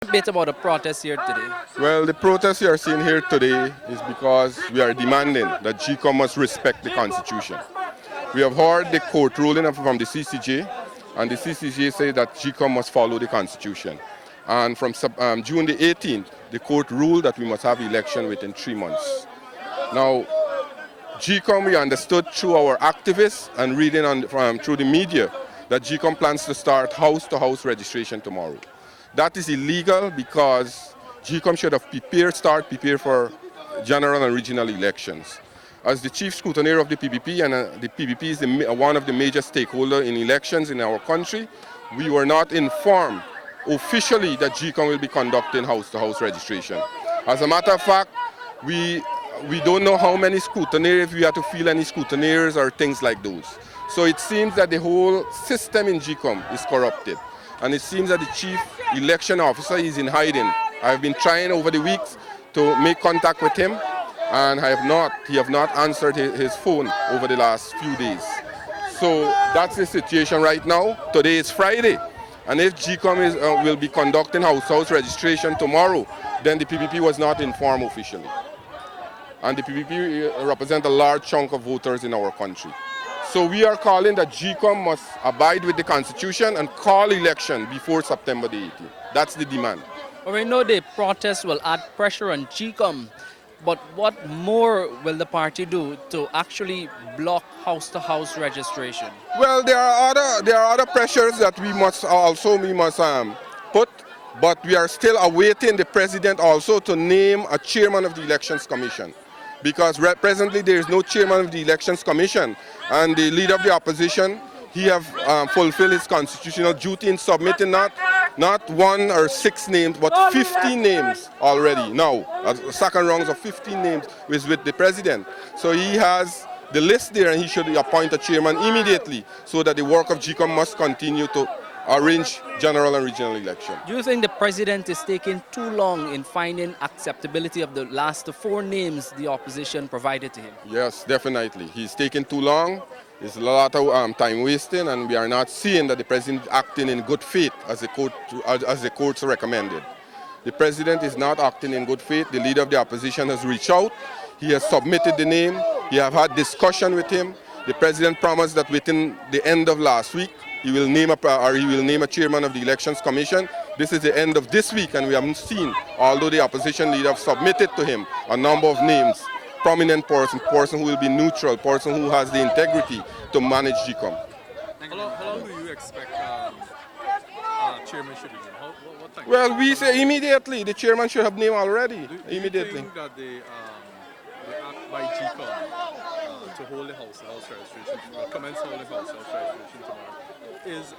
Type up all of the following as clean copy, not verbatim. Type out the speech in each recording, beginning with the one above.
A bit about the protest here today. Well, the protest you are seeing here today is because we are demanding that GECOM must respect the Constitution. We have heard the court ruling from the CCJ, and the CCJ says that GECOM must follow the Constitution. And from June the 18th, the court ruled that we must have election within 3 months. Now, GECOM, we understood through our activists and reading through the media that GECOM plans to start house-to-house registration tomorrow. That is illegal because GECOM should have prepare for general and regional elections. As the chief scrutineer of the PPP, and the PPP is one of the major stakeholders in elections in our country, we were not informed officially that GECOM will be conducting house-to-house registration. As a matter of fact, we don't know how many scrutineers, if we have to fill any scrutineers or things like those. So it seems that the whole system in GECOM is corrupted. And it seems that the chief election officer is in hiding. I have been trying over the weeks to make contact with him, and he have not answered his phone over the last few days. So that's the situation right now. Today is Friday, and if GECOM will be conducting house registration tomorrow, then the PPP was not informed officially. And the PPP represents a large chunk of voters in our country. So we are calling that GECOM must abide with the Constitution and call election before September the 18th. That's the demand. Well, we know the protest will add pressure on GECOM, but what more will the party do to actually block house-to-house registration? Well, there are other pressures that we must put, but we are still awaiting the president also to name a chairman of the Elections Commission. Because presently there is no chairman of the Elections Commission, and the leader of the opposition, he have fulfilled his constitutional duty in submitting not 1 or 6 names, but 15 names already now. Second rounds of 15 names is with the president. So he has the list there, and he should appoint a chairman immediately so that the work of GECOM must continue to arrange general and regional election. Do you think the president is taking too long in finding acceptability of the last 4 names the opposition provided to him? Yes, definitely. He's taking too long. There's a lot of time wasting, and we are not seeing that the president is acting in good faith as the courts recommended. The president is not acting in good faith. The leader of the opposition has reached out. He has submitted the name. He have had discussion with him. The president promised that within the end of last week, he will name a chairman of the Elections Commission. This is the end of this week, and we haven't seen, although the opposition leader have submitted to him a number of names, prominent person who will be neutral, person who has the integrity to manage GECOM. How long do you expect chairman should be named? What time? Well, we say immediately. The chairman should have named already. Do Immediately. you think that the act by GECOM to hold the house registration, commence holding house registration tomorrow, is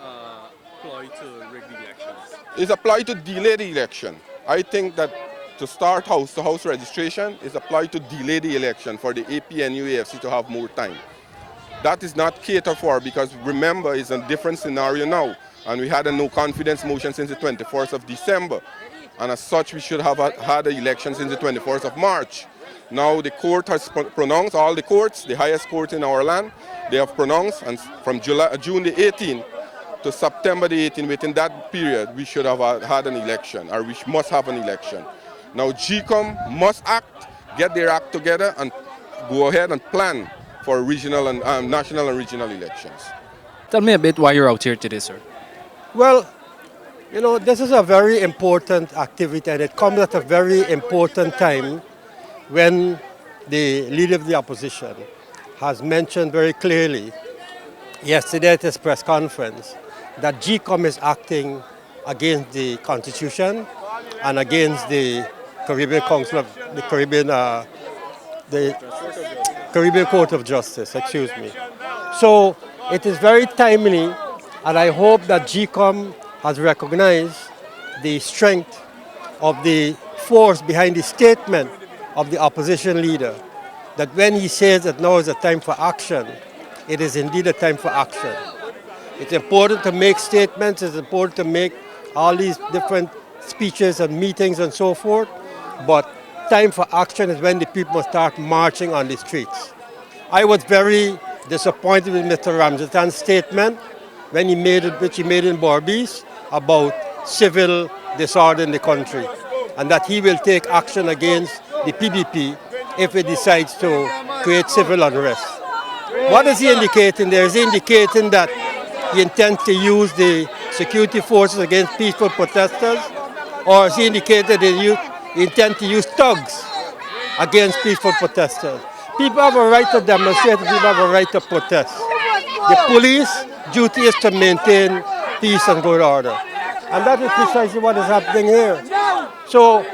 applied to rig the elections? It's applied to delay the election. I think that to start house-to-house registration is applied to delay the election for the APNU AFC to have more time. That is not catered for because remember, it's a different scenario now, and we had a no confidence motion since the 24th of December, and as such we should have had the election since the 24th of March. Now the court has pronounced, all the courts, the highest court in our land, they have pronounced, and from June the 18th to September the 18th, within that period, we should have had an election, or we must have an election. Now GECOM must act, get their act together, and go ahead and plan for regional and national and regional elections. Tell me a bit why you're out here today, sir. Well, you know, this is a very important activity, and it comes at a very important time when the leader of the opposition has mentioned very clearly yesterday at his press conference that GECOM is acting against the Constitution and against the Caribbean Council of the Caribbean Court of Justice, excuse me. So it is very timely, and I hope that GECOM has recognized the strength of the force behind the statement of the opposition leader, that when he says that now is a time for action, it is indeed a time for action. It's important to make statements, it's important to make all these different speeches and meetings and so forth, but time for action is when the people must start marching on the streets. I was very disappointed with Mr. Ramjatan's statement when he made it, which he made in Barbies, about civil disorder in the country, and that he will take action against the PDP if it decides to create civil unrest. What is he indicating there? Is he indicating that he intends to use the security forces against peaceful protesters, or is he indicating that he intends to use thugs against peaceful protesters? People have a right to demonstrate, people have a right to protest. The police duty is to maintain peace and good order. And that is precisely what is happening here. So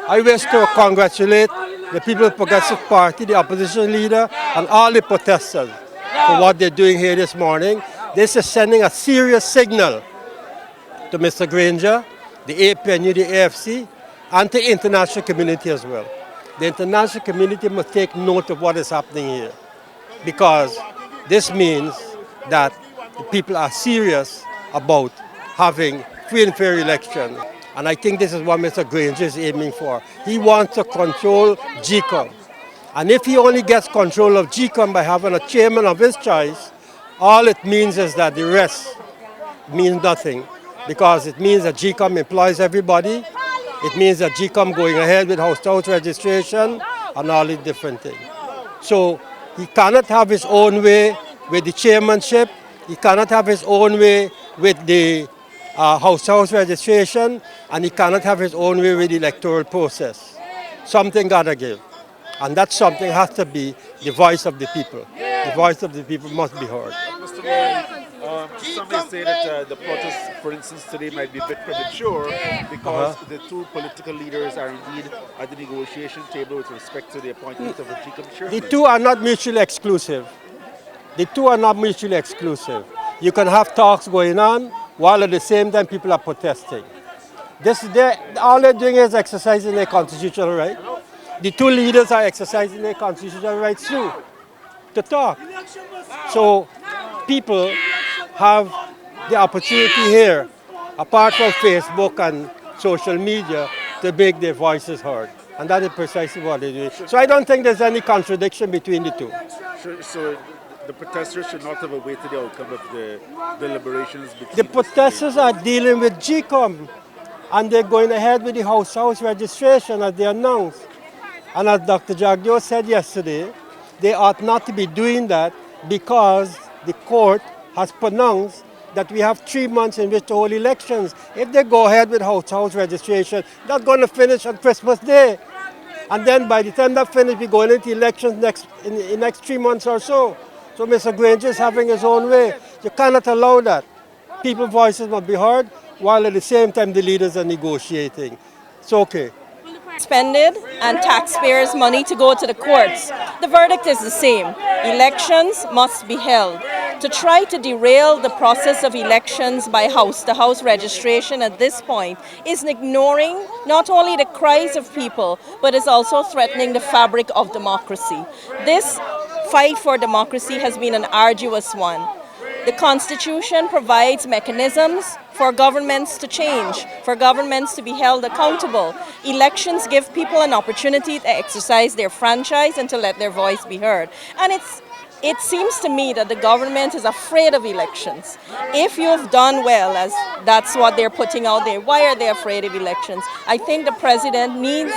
I wish to congratulate the People's Progressive Party, the opposition leader, and all the protesters for what they're doing here this morning. This is sending a serious signal to Mr. Granger, the APNU, the AFC, and to the international community as well. The international community must take note of what is happening here, because this means that the people are serious about having free and fair elections. And I think this is what Mr. Granger is aiming for. He wants to control GECOM. And if he only gets control of GECOM by having a chairman of his choice, all it means is that the rest means nothing, because it means that GECOM employs everybody. It means that GECOM going ahead with house-to-house registration and all these different things. So he cannot have his own way with the chairmanship. He cannot have his own way with the house-to-house registration, and he cannot have his own way with the electoral process. Something gotta give. And that something has to be the voice of the people. The voice of the people must be heard. Mr. Moore, some may say that the protest, for instance, today might be a bit premature because the two political leaders are indeed at the negotiation table with respect to the appointment of a GECOM chairman. The two are not mutually exclusive. The two are not mutually exclusive. You can have talks going on while at the same time people are protesting. All they're doing is exercising their constitutional right. The two leaders are exercising their constitutional rights too, to talk. So people have the opportunity here, apart from Facebook and social media, to make their voices heard. And that is precisely what they're doing. So I don't think there's any contradiction between the two. So the protesters should not have awaited the outcome of the deliberations. The protesters are dealing with GECOM, and they're going ahead with the house-to-house registration as they announced. And as Dr. Jagdio said yesterday, they ought not to be doing that because the court has pronounced that we have 3 months in which to hold elections. If they go ahead with house-to-house registration, that's going to finish on Christmas Day. And then by the time that finishes, we're going into elections in the next 3 months or so. So Mr. Granger is having his own way. You cannot allow that. People's voices must be heard, while at the same time the leaders are negotiating. It's okay. Expended and taxpayers' money to go to the courts. The verdict is the same. Elections must be held. To try to derail the process of elections by house-to-house registration at this point is ignoring not only the cries of people, but is also threatening the fabric of democracy. This fight for democracy has been an arduous one. The Constitution provides mechanisms for governments to change, for governments to be held accountable. Elections give people an opportunity to exercise their franchise and to let their voice be heard. And it seems to me that the government is afraid of elections. If you've done well, as that's what they're putting out there, why are they afraid of elections? I think the president needs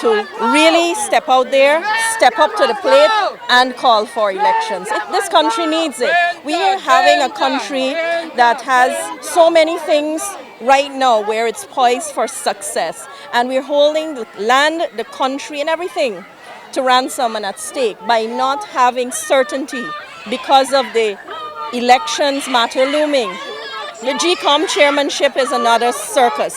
to really step out there, step up to the plate and call for elections. This country needs it. We are having a country that has so many things right now where it's poised for success. And we're holding the land, the country and everything to ransom and at stake by not having certainty because of the elections matter looming. The GECOM chairmanship is another circus.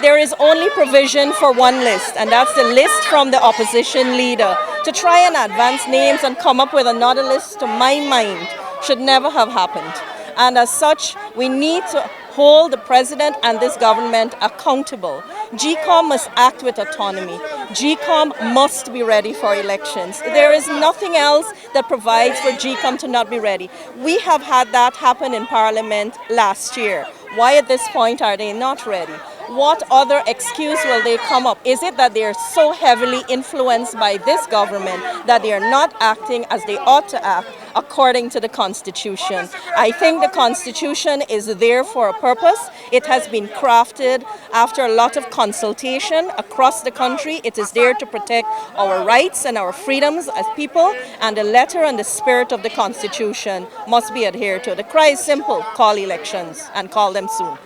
There is only provision for one list, and that's the list from the opposition leader. To try and advance names and come up with another list, to my mind, should never have happened. And as such, we need to hold the president and this government accountable. GECOM must act with autonomy. GECOM must be ready for elections. There is nothing else that provides for GECOM to not be ready. We have had that happen in Parliament last year. Why at this point are they not ready? What other excuse will they come up? Is it that they are so heavily influenced by this government that they are not acting as they ought to act according to the Constitution. I think the Constitution is there for a purpose. It has been crafted after a lot of consultation across the country. It is there to protect our rights and our freedoms as people, and the letter and the spirit of the Constitution must be adhered to. The cry is simple: call elections and call them soon.